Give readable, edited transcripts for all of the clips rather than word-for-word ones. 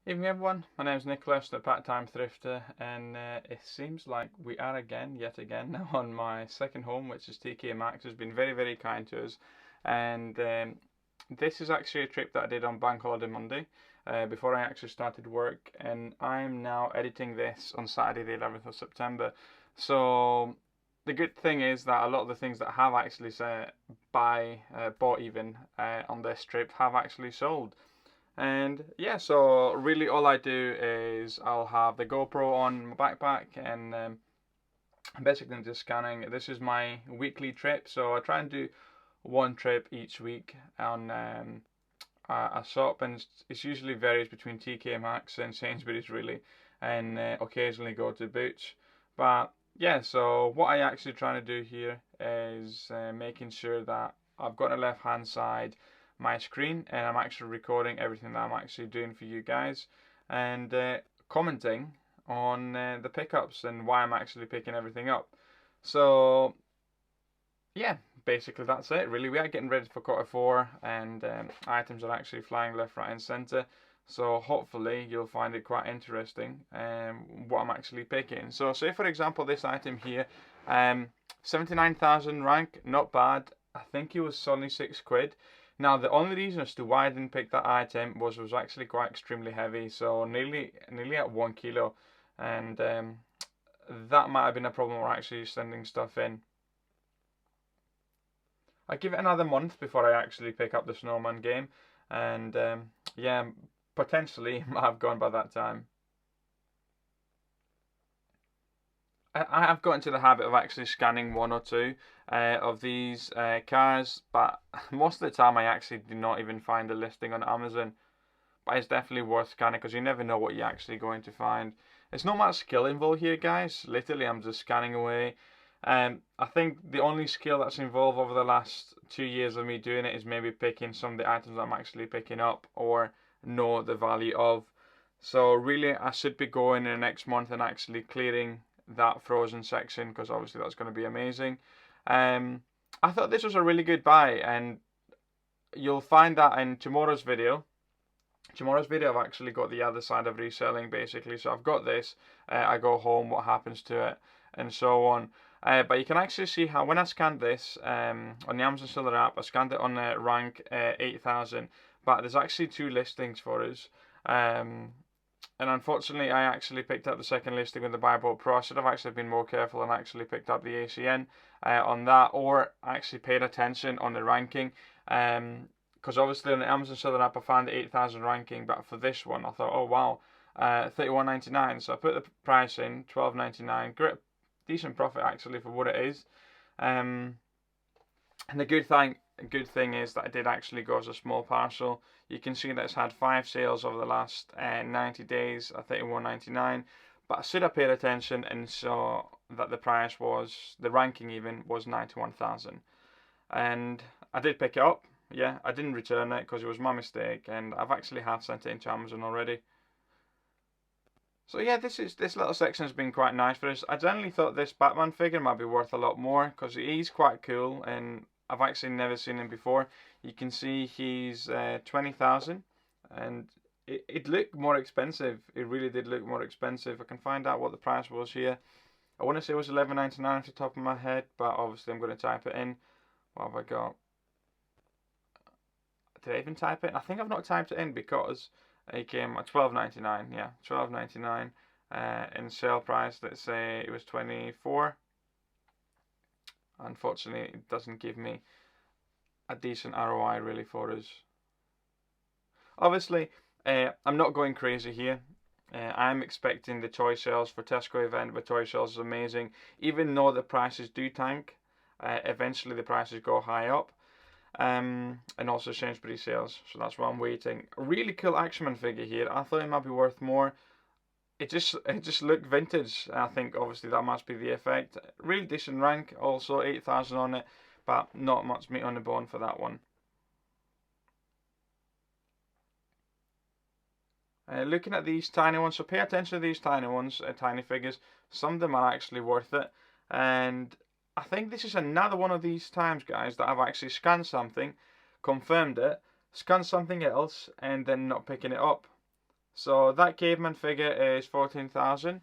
Evening everyone, my name is Nicholas, the part-time thrifter, and it seems like we are yet again now on my second home, which is TK Maxx, who's been very kind to us. And this is actually a trip that I did on Bank Holiday Monday, before I actually started work, and I'm now editing this on Saturday the 11th of September. So the good thing is that a lot of the things that I have actually bought even on this trip have actually sold. And yeah, so really all I do is I'll have the GoPro on my backpack and basically just scanning. This is my weekly trip, so I try and do one trip each week on a shop, and it usually varies between TK Maxx and Sainsbury's really, and occasionally go to Boots. But yeah, so what I actually trying to do here is making sure that I've got on the left hand side my screen, and I'm actually recording everything that I'm actually doing for you guys, and commenting on the pickups and why I'm actually picking everything up. So yeah, basically that's it really. We are getting ready for quarter four, and items are actually flying left, right and centre. So hopefully you'll find it quite interesting what I'm actually picking. So say for example this item here, 79,000 rank, not bad. I think it was only £6. Now the only reason as to why I didn't pick that item was it was actually quite extremely heavy, so nearly at 1 kilo, and that might have been a problem with actually sending stuff in. I give it another month before I actually pick up the Snowman game, and yeah, potentially might have gone by that time. I have got into the habit of actually scanning one or two of these cars, but most of the time I actually do not even find a listing on Amazon. But it's definitely worth scanning because you never know what you're actually going to find. It's not much skill involved here, guys. Literally, I'm just scanning away. I think the only skill that's involved over the last 2 years of me doing it is maybe picking some of the items I'm actually picking up or know the value of. So really, I should be going in the next month and actually clearing that frozen section because obviously that's going to be amazing. I thought this was a really good buy, and you'll find that in tomorrow's video. I've actually got the other side of reselling basically. So I've got this, I go home, what happens to it, and so on. But you can actually see how when I scanned this on the Amazon Seller app, I scanned it on rank 8,000, but there's actually two listings for us. And unfortunately, I actually picked up the second listing with the Buyboat Pro. I should have actually been more careful and actually picked up the ACN on that, or actually paid attention on the ranking. Because obviously on the Amazon Seller app I found the 8,000 ranking, but for this one I thought, oh wow, 31.99. So I put the price in, 12.99. Great, decent profit actually for what it is. And the good thing is that it did actually go as a small parcel. You can see that it's had 5 sales over the last 90 days at 31.99. But I should have paid attention and saw that the price was, the ranking even, was 91,000. And I did pick it up. Yeah, I didn't return it because it was my mistake, and I've actually half sent it into Amazon already. So yeah, this little section has been quite nice for us. I generally thought this Batman figure might be worth a lot more because he's quite cool, and I've actually never seen him before. You can see he's 20,000, and it looked more expensive. It really did look more expensive. I can find out what the price was here. I want to say it was 11.99 off the top of my head, but obviously I'm going to type it in. What have I got? Did I even type it? I think I've not typed it in because it came at 12.99. Yeah, 12.99. In sale price, let's say it was 24. Unfortunately, it doesn't give me a decent ROI really for us. Obviously, I'm not going crazy here. I'm expecting the toy sales for Tesco event with toy sales is amazing. Even though the prices do tank, eventually the prices go high up. And also Sainsbury sales, so that's why I'm waiting. A really cool Action Man figure here. I thought it might be worth more. It just looked vintage. I think obviously that must be the effect. Really decent rank, also 8,000 on it, but not much meat on the bone for that one. Looking at these tiny ones, so pay attention to these tiny ones, tiny figures. Some of them are actually worth it, and I think this is another one of these times, guys, that I've actually scanned something, confirmed it, scanned something else, and then not picking it up. So that caveman figure is 14,000.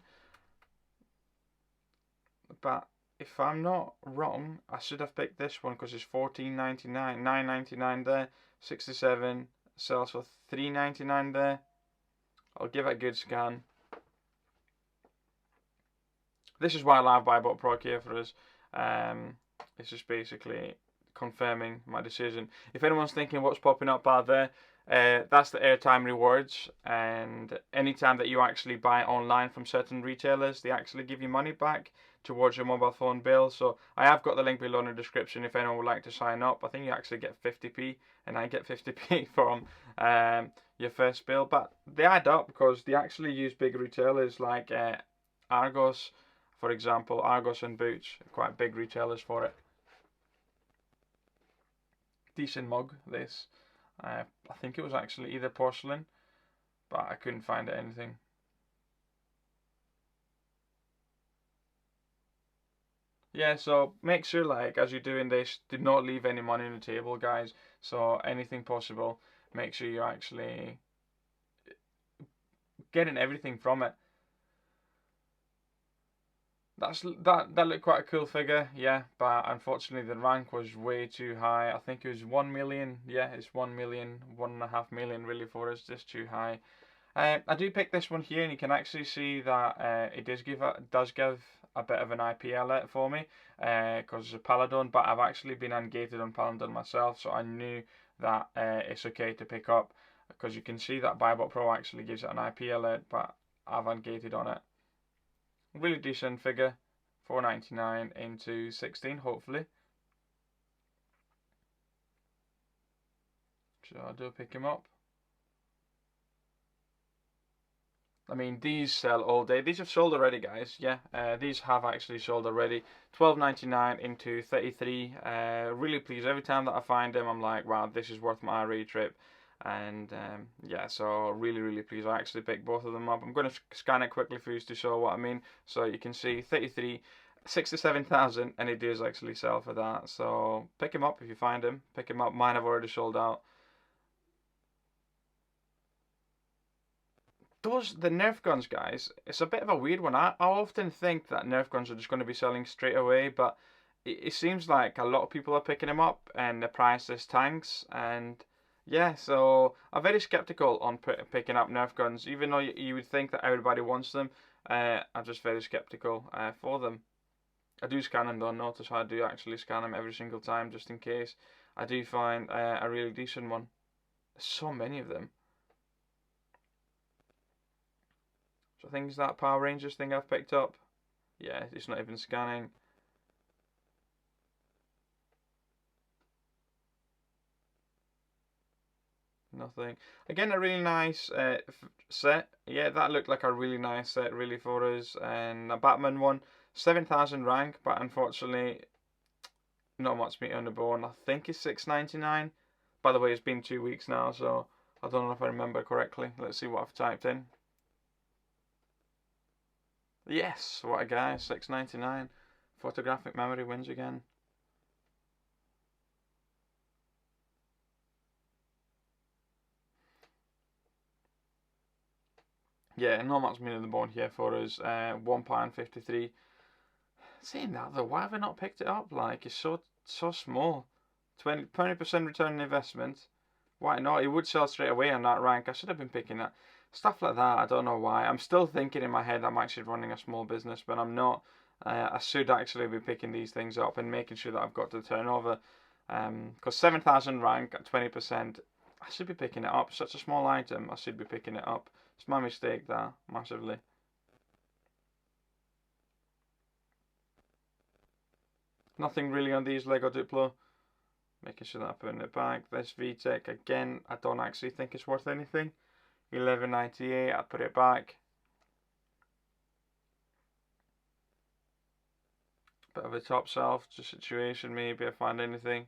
But if I'm not wrong, I should have picked this one because it's 14.99, 9.99 there, 67 sells for 3.99 there. I'll give it a good scan. This is why Live Buy Bot Pro here for us. It's just basically confirming my decision. If anyone's thinking what's popping up out there, that's the airtime rewards, and anytime that you actually buy online from certain retailers, they actually give you money back towards your mobile phone bill. So I have got the link below in the description if anyone would like to sign up. I think you actually get 50p, and I get 50p from your first bill, but they add up because they actually use big retailers like Argos, for example. Argos and Boots, quite big retailers for it. Decent mug, this. I think it was actually either porcelain, but I couldn't find anything. Yeah, so make sure, like, as you're doing this, do not leave any money on the table, guys. So anything possible, make sure you're actually getting everything from it. That looked quite a cool figure, yeah, but unfortunately the rank was way too high. I think it was 1 million. Yeah, it's 1 million, 1.5 million really for us, just too high. I do pick this one here, and you can actually see that it does give a bit of an IP alert for me because it's a Paladon, but I've actually been ungated on Paladon myself, so I knew that it's okay to pick up because you can see that Buybot Pro actually gives it an IP alert, but I've ungated on it. Really decent figure, 4.99 into 16, hopefully. So I do pick him up. I mean, these sell all day. These have sold already, guys. Yeah, these have actually sold already. 12.99 into 33. Really pleased. Every time that I find them, I'm like, wow, this is worth my RE trip. And yeah, so really pleased. I actually picked both of them up. I'm going to scan it quickly for you to show what I mean. So you can see 33, 67,000, and it does actually sell for that. So pick him up if you find him. Pick him up. Mine have already sold out. The Nerf guns, guys, it's a bit of a weird one. I often think that Nerf guns are just going to be selling straight away, but it seems like a lot of people are picking them up and the price is tanks. And yeah, so I'm very skeptical on picking up Nerf guns, even though you would think that everybody wants them. I'm just very skeptical for them. I do scan them though, notice how I do actually scan them every single time just in case I do find a really decent one. There's so many of them. So I think it's that Power Rangers thing I've picked up. Yeah, it's not even scanning. Nothing. Again, a really nice set. Yeah, that looked like a really nice set, really, for us. And a Batman one, 7,000 rank, but unfortunately, not much meat on the bone. I think it's 6.99. By the way, it's been 2 weeks now, so I don't know if I remember correctly. Let's see what I've typed in. Yes, what a guy, 6.99. Photographic memory wins again. Yeah, not much meat on the bone here for us. £1.53. Saying that though, why have I not picked it up? Like, it's so small. 20% return on investment. Why not? It would sell straight away on that rank. I should have been picking that. Stuff like that, I don't know why. I'm still thinking in my head I'm actually running a small business, but I'm not. I should actually be picking these things up and making sure that I've got the turnover. Because 7,000 rank at 20%, I should be picking it up. Such a small item, I should be picking it up. It's my mistake there, massively. Nothing really on these Lego Duplo. Making sure that I put in it back. This VTech, again, I don't actually think it's worth anything. 11.98, I put it back. Bit of a top shelf situation, maybe I find anything.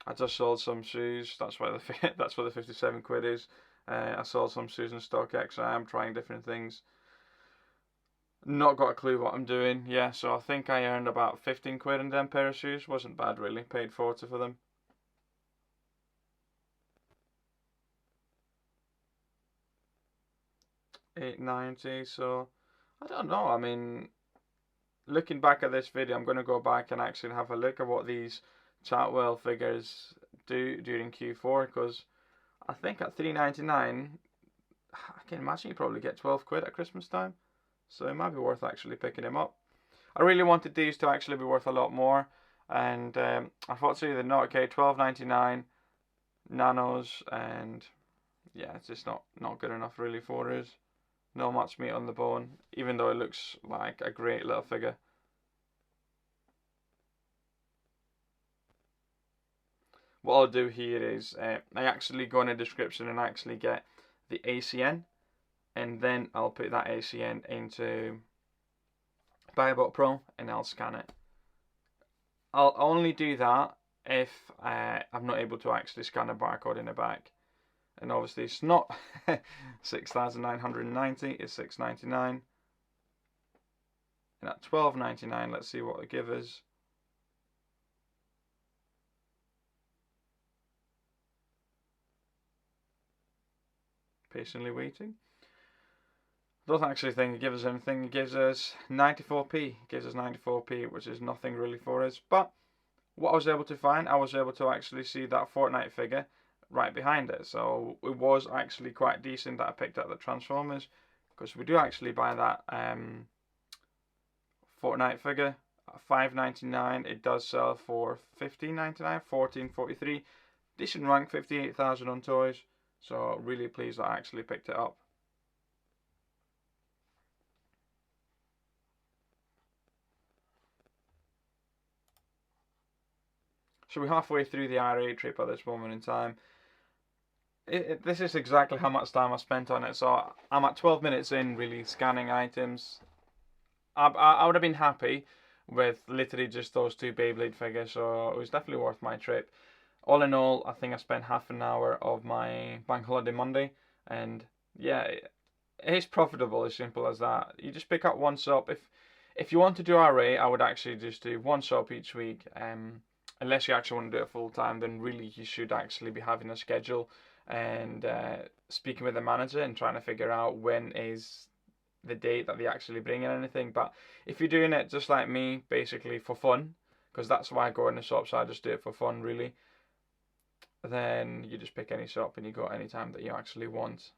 I just sold some shoes. That's why that's why the 57 quid is. I sold some shoes in StockX. I am trying different things. Not got a clue what I'm doing. Yeah, so I think I earned about 15 quid in them pair of shoes. Wasn't bad really. Paid 40 for them. 890. So I don't know. I mean, looking back at this video, I'm going to go back and actually have a look at what these Chartwell figures do during Q4, because I think at 399, I can imagine you probably get 12 quid at Christmas time. So it might be worth actually picking them up. I really wanted these to actually be worth a lot more, and unfortunately they're not. Okay, 12.99 nanos, and yeah, it's just not good enough really for us. Not much meat on the bone, even though it looks like a great little figure. What I'll do here is I actually go in the description and actually get the ACN, and then I'll put that ACN into BuyBot Pro and I'll scan it. I'll only do that if I'm not able to actually scan a barcode in the back. And obviously it's not 6,990, it's 699. And at 12.99, let's see what it gives us. Patiently waiting. Don't actually think it gives us anything. It gives us 94p. It gives us 94p, which is nothing really for us. But what I was able to find, I was able to actually see that Fortnite figure right behind it. So it was actually quite decent that I picked up the Transformers, because we do actually buy that Fortnite figure at $5.99. It does sell for $15.99, $14.43. Decent rank, 58,000 on toys. So really pleased that I actually picked it up. So we're halfway through the RA trip at this moment in time. This is exactly how much time I spent on it. So I'm at 12 minutes in, really scanning items. I would have been happy with literally just those two Beyblade figures, so it was definitely worth my trip. All in all, I think I spent half an hour of my bank holiday Monday, and yeah, it's profitable, as simple as that. You just pick up one shop. If you want to do RA, I would actually just do one shop each week. Unless you actually want to do it full time, then really you should actually be having a schedule and speaking with the manager and trying to figure out when is the date that they actually bring in anything. But if you're doing it just like me, basically for fun, because that's why I go in the shop, so I just do it for fun really, then you just pick any shop and you go any time that you actually want.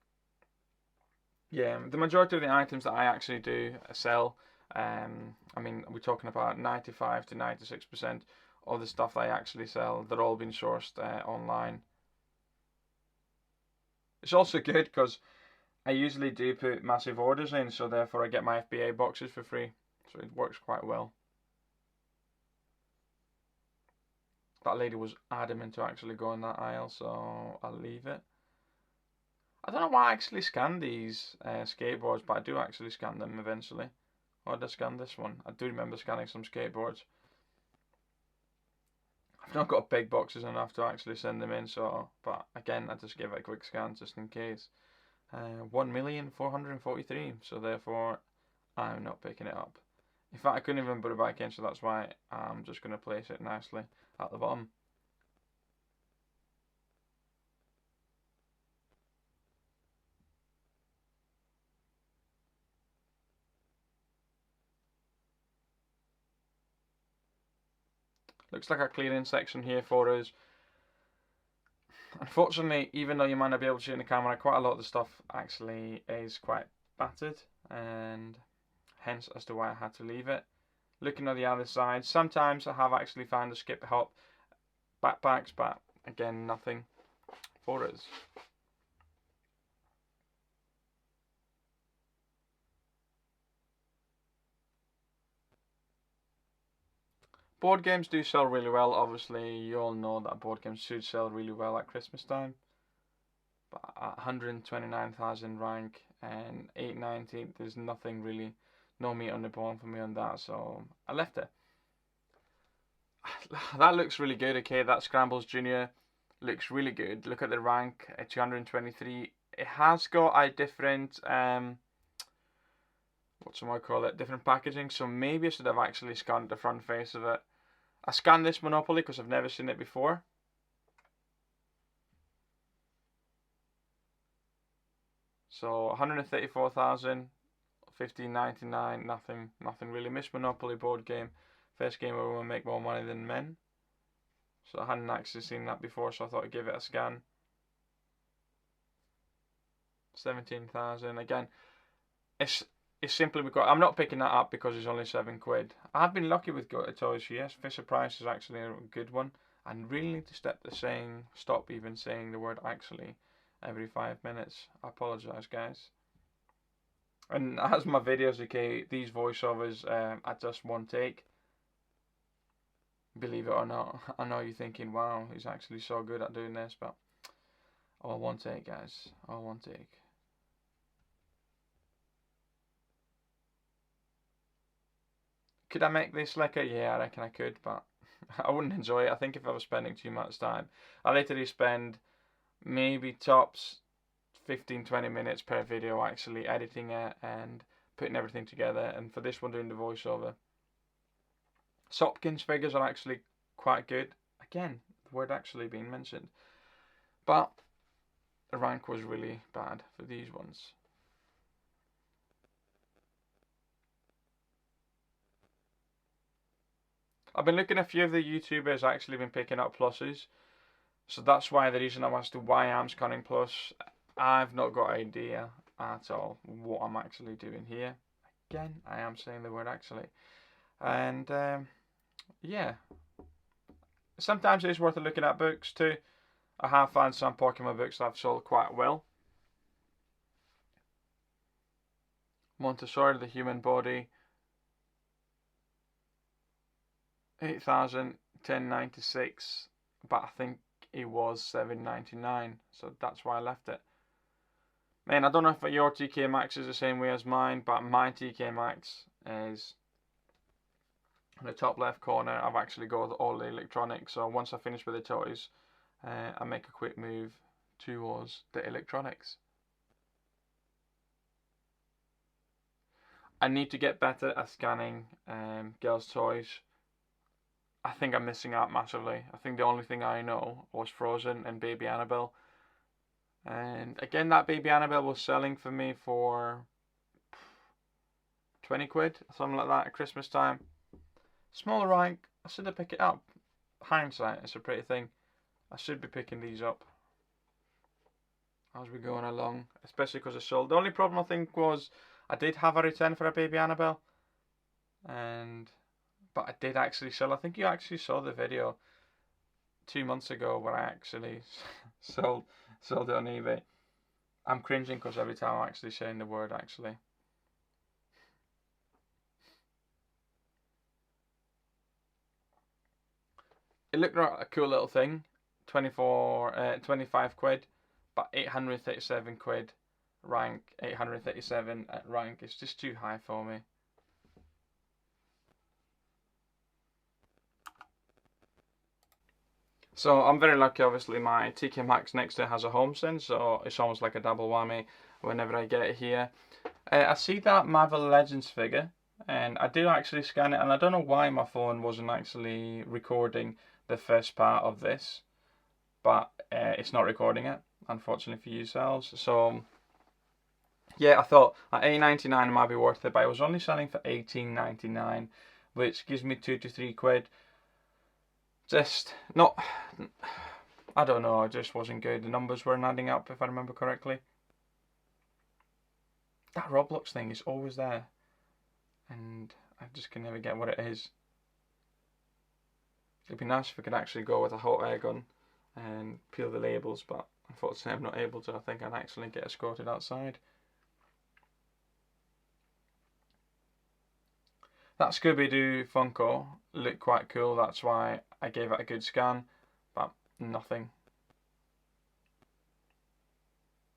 Yeah, the majority of the items that I actually do sell, I mean, we're talking about 95 to 96% of the stuff that I actually sell, they're all being sourced online. It's also good because I usually do put massive orders in, so therefore I get my FBA boxes for free. So it works quite well. That lady was adamant to actually go in that aisle, so I'll leave it. I don't know why I actually scan these skateboards, but I do actually scan them eventually. Or did I scan this one? I do remember scanning some skateboards. I've not got big boxes enough to actually send them in, so, but again, I just give it a quick scan just in case. 1,443,000, so therefore I'm not picking it up. In fact, I couldn't even put it back in, so that's why I'm just going to place it nicely at the bottom. Looks like a clearing section here for us. Unfortunately, even though you might not be able to see in the camera, quite a lot of the stuff actually is quite battered, and hence as to why I had to leave it. Looking at the other side, sometimes I have actually found a skip hop backpacks, but again, nothing for us. Board games do sell really well. Obviously, you all know that board games should sell really well at Christmas time. But at 129,000 rank and 890, there's nothing really, no meat on the bone for me on that, so I left it. That looks really good. Okay, that Scrambles Junior looks really good. Look at the rank at 223. It has got a different different packaging, so maybe I should have actually scanned the front face of it. I scanned this Monopoly because I've never seen it before. So 134,000, 15.99, nothing really. Miss Monopoly board game, first game where women make more money than men. So I hadn't actually seen that before, so I thought I'd give it a scan. 17,000 again. It's simply because I'm not picking that up because it's only £7. I've been lucky with Go to Toys. Yes, Fisher Price is actually a good one. I really need to stop even saying the word actually every 5 minutes. I apologise, guys. And as my videos okay, these voiceovers are just one take. Believe it or not, I know you're thinking, wow, he's actually so good at doing this, but all one take, guys, all one take. Could I make this slicker? Yeah, I reckon I could, but I wouldn't enjoy it. I think if I was spending too much time, I literally spend maybe tops 15-20 minutes per video actually editing it and putting everything together, and for this one doing the voiceover. Sopkins figures are actually quite good. Again, the word actually being mentioned. But the rank was really bad for these ones. I've been looking at a few of the YouTubers actually been picking up pluses. So that's why the reason I'm asked to why I'm scanning plus. I've not got an idea at all what I'm actually doing here. Again, I am saying the word actually. And yeah. Sometimes it is worth looking at books too. I have found some Pokemon books that have sold quite well. Montessori, the human body. 8,000, 10.96, but I think it was 7.99, so that's why I left it. Man, I don't know if your TK Maxx is the same way as mine, but my TK Maxx is in the top left corner. I've actually got all the electronics, so once I finish with the toys, I make a quick move towards the electronics. I need to get better at scanning girls' toys. I think I'm missing out massively. I think the only thing I know was Frozen and Baby Annabelle. And again, that Baby Annabelle was selling for me for 20 quid, something like that at Christmas time. Smaller rank, I should have picked it up. Hindsight, it's a pretty thing. I should be picking these up as we're going along, especially because I sold. The only problem I think was I did have a return for a Baby Annabelle, but I did actually sell. I think you actually saw the video 2 months ago where I actually sold it on eBay. I'm cringing because every time I'm actually saying the word actually. It looked like a cool little thing. 25 quid, but 837 quid rank, 837 at rank. It's just too high for me. So I'm very lucky, obviously my TK Maxx next to it has a home sim, so it's almost like a double whammy whenever I get it here. I see that Marvel Legends figure, and I do actually scan it, and I don't know why my phone wasn't actually recording the first part of this, but it's not recording it, unfortunately for yourselves. So yeah, I thought at $8.99 it might be worth it, but it was only selling for $18.99, which gives me 2 to 3 quid. Just not, I don't know, it just wasn't good. The numbers weren't adding up, if I remember correctly. That Roblox thing is always there, and I just can never get what it is. It'd be nice if I could actually go with a hot air gun and peel the labels, but unfortunately I'm not able to. I think I'd actually get escorted outside. That Scooby-Doo Funko looked quite cool, that's why I gave it a good scan, but nothing.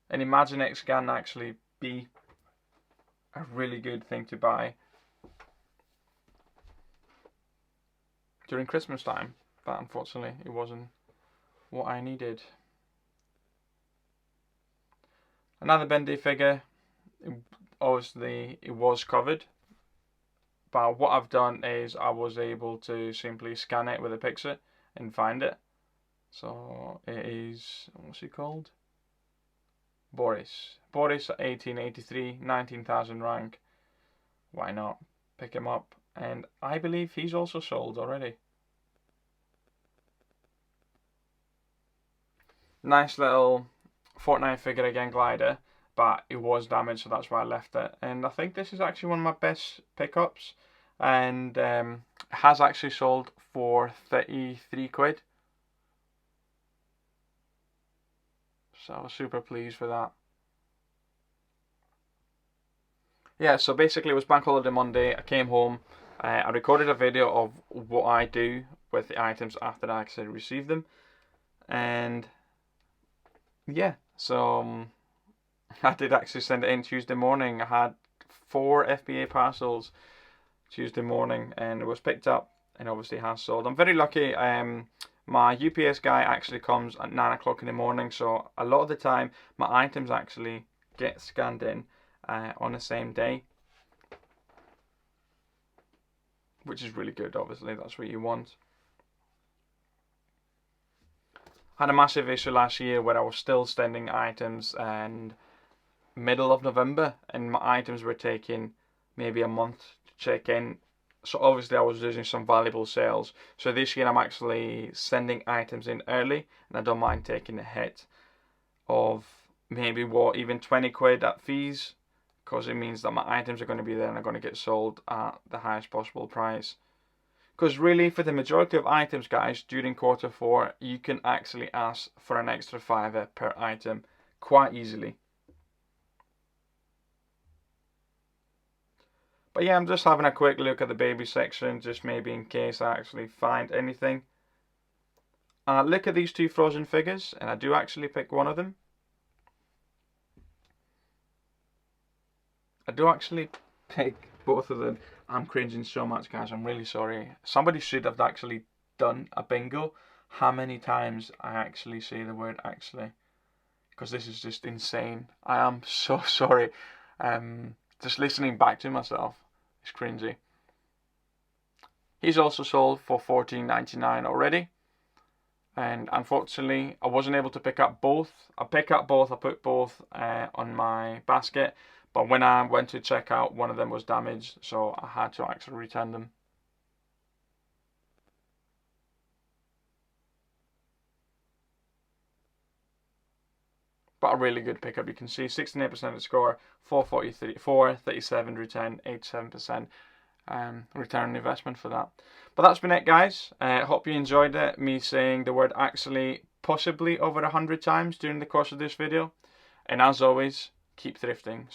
And Imaginext can actually be a really good thing to buy during Christmas time, but unfortunately it wasn't what I needed. Another Bendy figure, obviously it was covered, but what I've done is I was able to simply scan it with a pixel and find it. So it is, what's it called? Boris at 1883, 19,000 rank. Why not pick him up? And I believe he's also sold already. Nice little Fortnite figure again, glider, but it was damaged, so that's why I left it. And I think this is actually one of my best pickups, and it has actually sold for 33 quid. So I was super pleased with that. Yeah, so basically it was Bank Holiday Monday. I came home, I recorded a video of what I do with the items after I actually receive them, and yeah, so I did actually send it in Tuesday morning. I had 4 FBA parcels Tuesday morning, and it was picked up, and obviously has sold. I'm very lucky. My UPS guy actually comes at 9 o'clock in the morning, so a lot of the time my items actually get scanned in on the same day, which is really good. Obviously, that's what you want. I had a massive issue last year where I was still sending items and middle of November, and my items were taking maybe a month to check in. So obviously I was losing some valuable sales. So this year I'm actually sending items in early, and I don't mind taking a hit of maybe even 20 quid at fees, because it means that my items are going to be there and are going to get sold at the highest possible price. Because really, for the majority of items, guys, during Q4, you can actually ask for an extra £5 per item quite easily. But yeah, I'm just having a quick look at the baby section, just maybe in case I actually find anything. Look at these 2 frozen figures, and I do actually pick one of them. I do actually pick both of them. I'm cringing so much, guys. I'm really sorry. Somebody should have actually done a bingo. How many times I actually say the word actually? Because this is just insane. I am so sorry. Just listening back to myself is cringy. He's also sold for $14.99 already. And unfortunately, I wasn't able to pick up both. I put both on my basket. But when I went to check out, one of them was damaged, so I had to actually return them. But a really good pickup. You can see 69% of score, 443, 437 return, 87% return on investment for that. But that's been it, guys. Hope you enjoyed it. Me saying the word actually possibly over 100 times during the course of this video. And as always, keep thrifting.